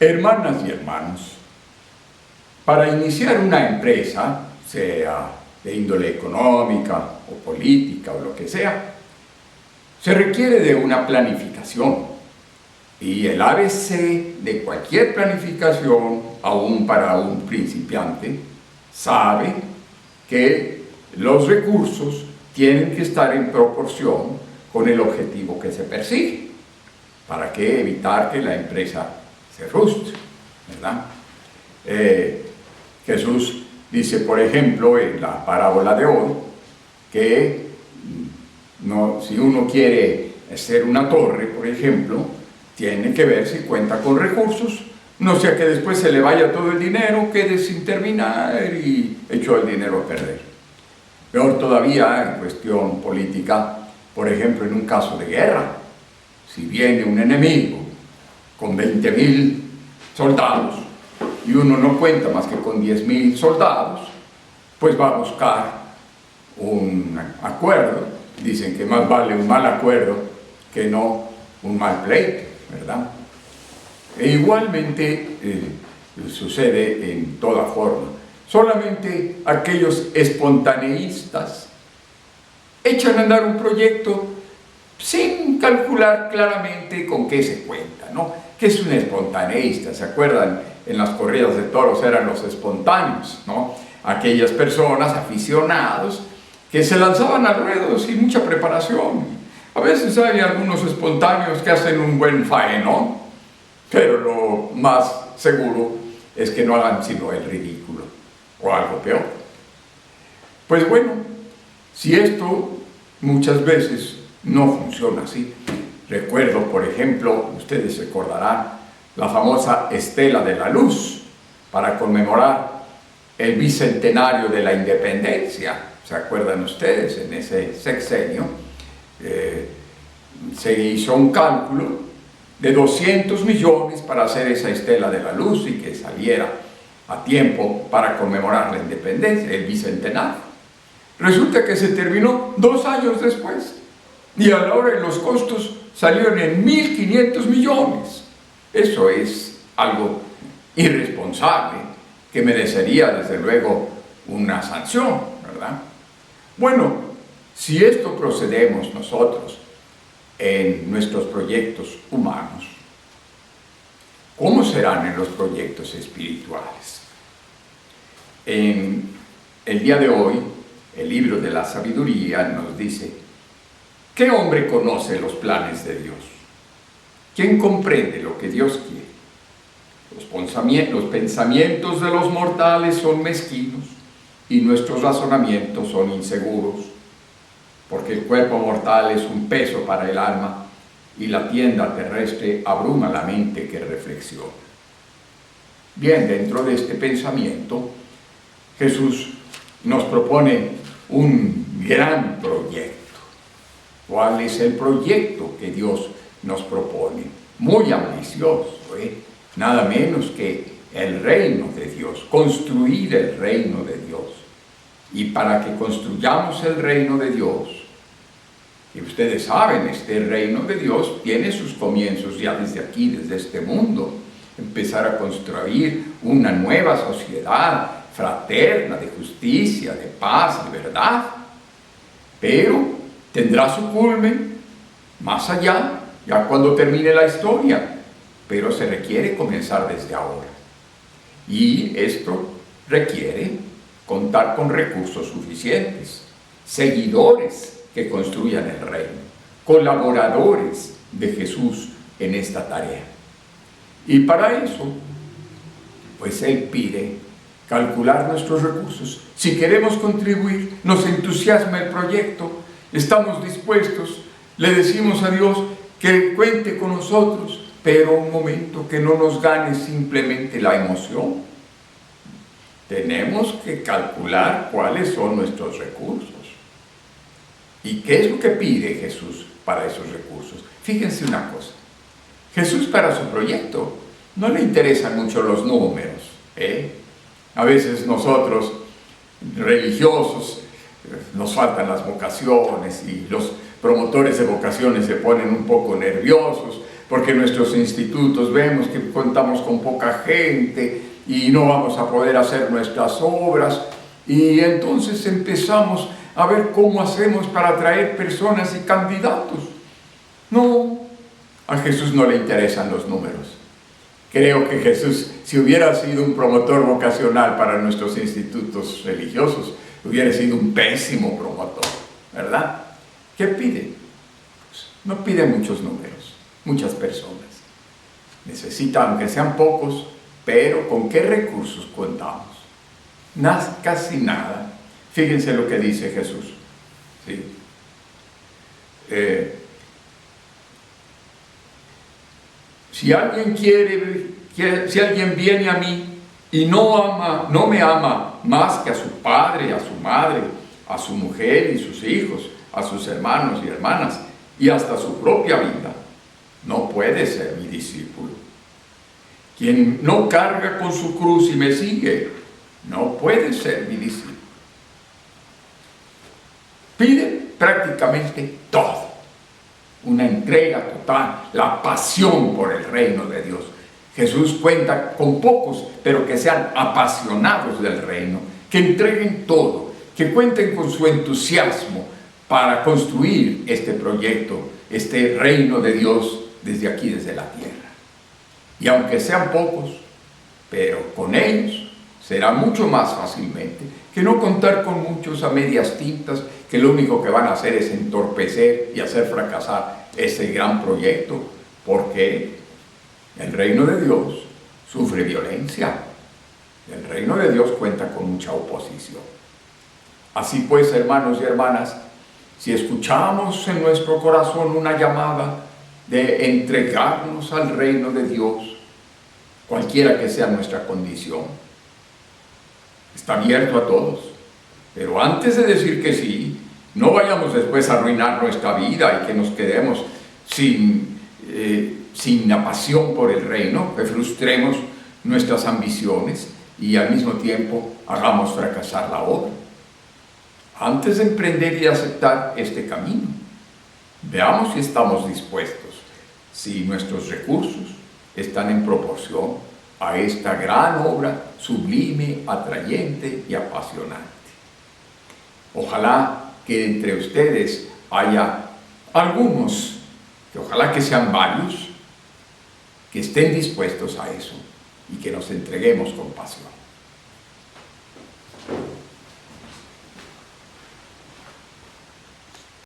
Hermanas y hermanos, para iniciar una empresa, sea de índole económica o política o lo que sea, se requiere de una planificación. Y el ABC de cualquier planificación, aún para un principiante, sabe que los recursos tienen que estar en proporción con el objetivo que se persigue. ¿Para qué? Evitar que la empresa se frustre, ¿verdad? Jesús dice, por ejemplo, en la parábola de hoy, que si uno quiere hacer una torre, por ejemplo, tiene que ver si cuenta con recursos, no sea que después se le vaya todo el dinero, quede sin terminar y echó el dinero a perder. Peor todavía en cuestión política, por ejemplo, en un caso de guerra, si viene un enemigo con 20,000 soldados y uno no cuenta más que con 10,000 soldados, pues va a buscar un acuerdo. Dicen que más vale un mal acuerdo que no un mal pleito, ¿verdad? E igualmente sucede en toda forma. Solamente aquellos espontaneístas echan a andar un proyecto sin calcular claramente con qué se cuenta, ¿no? ¿Qué es un espontaneísta? ¿Se acuerdan? En las corridas de toros eran los espontáneos, ¿no? Aquellas personas, aficionados, que se lanzaban al ruedo sin mucha preparación. A veces hay algunos espontáneos que hacen un buen faenón, pero lo más seguro es que no hagan sino el ridículo, o algo peor. Pues bueno, si esto muchas veces no funciona así. Recuerdo, por ejemplo, ustedes recordarán, la famosa Estela de la Luz, para conmemorar el bicentenario de la independencia. ¿Se acuerdan ustedes? En ese sexenio se hizo un cálculo de 200 millones para hacer esa Estela de la Luz y que saliera a tiempo para conmemorar la independencia, el bicentenario. Resulta que se terminó 2 años después y a la hora de los costos salieron en 1.500 millones. Eso es algo irresponsable que merecería desde luego una sanción, ¿verdad? Bueno, si esto procedemos nosotros en nuestros proyectos humanos, ¿cómo serán en los proyectos espirituales? En el día de hoy, el libro de la sabiduría nos dice: ¿qué hombre conoce los planes de Dios? ¿Quién comprende lo que Dios quiere? Los pensamientos de los mortales son mezquinos y nuestros razonamientos son inseguros, porque el cuerpo mortal es un peso para el alma y la tienda terrestre abruma la mente que reflexiona. Bien, dentro de este pensamiento, Jesús nos propone un gran proyecto. ¿Cuál es el proyecto que Dios nos propone? Muy ambicioso, nada menos que el reino de Dios, construir el reino de Dios. Y para que construyamos el reino de Dios, y ustedes saben, este reino de Dios tiene sus comienzos ya desde aquí, desde este mundo. Empezar a construir una nueva sociedad fraterna, de justicia, de paz, de verdad. Pero tendrá su culmen más allá, ya cuando termine la historia. Pero se requiere comenzar desde ahora. Y esto requiere contar con recursos suficientes, seguidores que construyan el reino, colaboradores de Jesús en esta tarea. Y para eso, pues Él pide calcular nuestros recursos. Si queremos contribuir, nos entusiasma el proyecto, estamos dispuestos, le decimos a Dios que cuente con nosotros, pero un momento, que no nos gane simplemente la emoción. Tenemos que calcular cuáles son nuestros recursos. ¿Y qué es lo que pide Jesús para esos recursos? Fíjense una cosa. Jesús, para su proyecto no le interesan mucho los números, A veces nosotros, religiosos, nos faltan las vocaciones y los promotores de vocaciones se ponen un poco nerviosos porque nuestros institutos vemos que contamos con poca gente y no vamos a poder hacer nuestras obras, y entonces empezamos a ver cómo hacemos para atraer personas y candidatos. No, a Jesús no le interesan los números. Creo que Jesús, si hubiera sido un promotor vocacional para nuestros institutos religiosos, hubiera sido un pésimo promotor, ¿verdad? ¿Qué pide? Pues no pide muchos números, muchas personas. Necesita, aunque sean pocos, pero ¿con qué recursos contamos? Casi nada. Fíjense lo que dice Jesús. ¿Sí? Si alguien viene a mí y no me ama más que a su padre, a su madre, a su mujer y sus hijos, a sus hermanos y hermanas, y hasta su propia vida, no puede ser mi discípulo. Quien no carga con su cruz y me sigue, no puede ser mi discípulo. Pide prácticamente todo. Una entrega total, la pasión por el reino de Dios. Jesús cuenta con pocos, pero que sean apasionados del reino, que entreguen todo, que cuenten con su entusiasmo para construir este proyecto, este reino de Dios desde aquí, desde la tierra. Y aunque sean pocos, pero con ellos será mucho más fácilmente que no contar con muchos a medias tintas, que lo único que van a hacer es entorpecer y hacer fracasar ese gran proyecto, porque el reino de Dios sufre violencia. El reino de Dios cuenta con mucha oposición. Así pues, hermanos y hermanas, si escuchamos en nuestro corazón una llamada de entregarnos al reino de Dios, cualquiera que sea nuestra condición, está abierto a todos. Pero antes de decir que sí, no vayamos después a arruinar nuestra vida y que nos quedemos sin la pasión por el reino, que frustremos nuestras ambiciones y al mismo tiempo hagamos fracasar la obra. Antes de emprender y aceptar este camino, veamos si estamos dispuestos, si nuestros recursos están en proporción a esta gran obra sublime, atrayente y apasionante. Ojalá que entre ustedes haya algunos, que ojalá que sean varios, que estén dispuestos a eso y que nos entreguemos con pasión.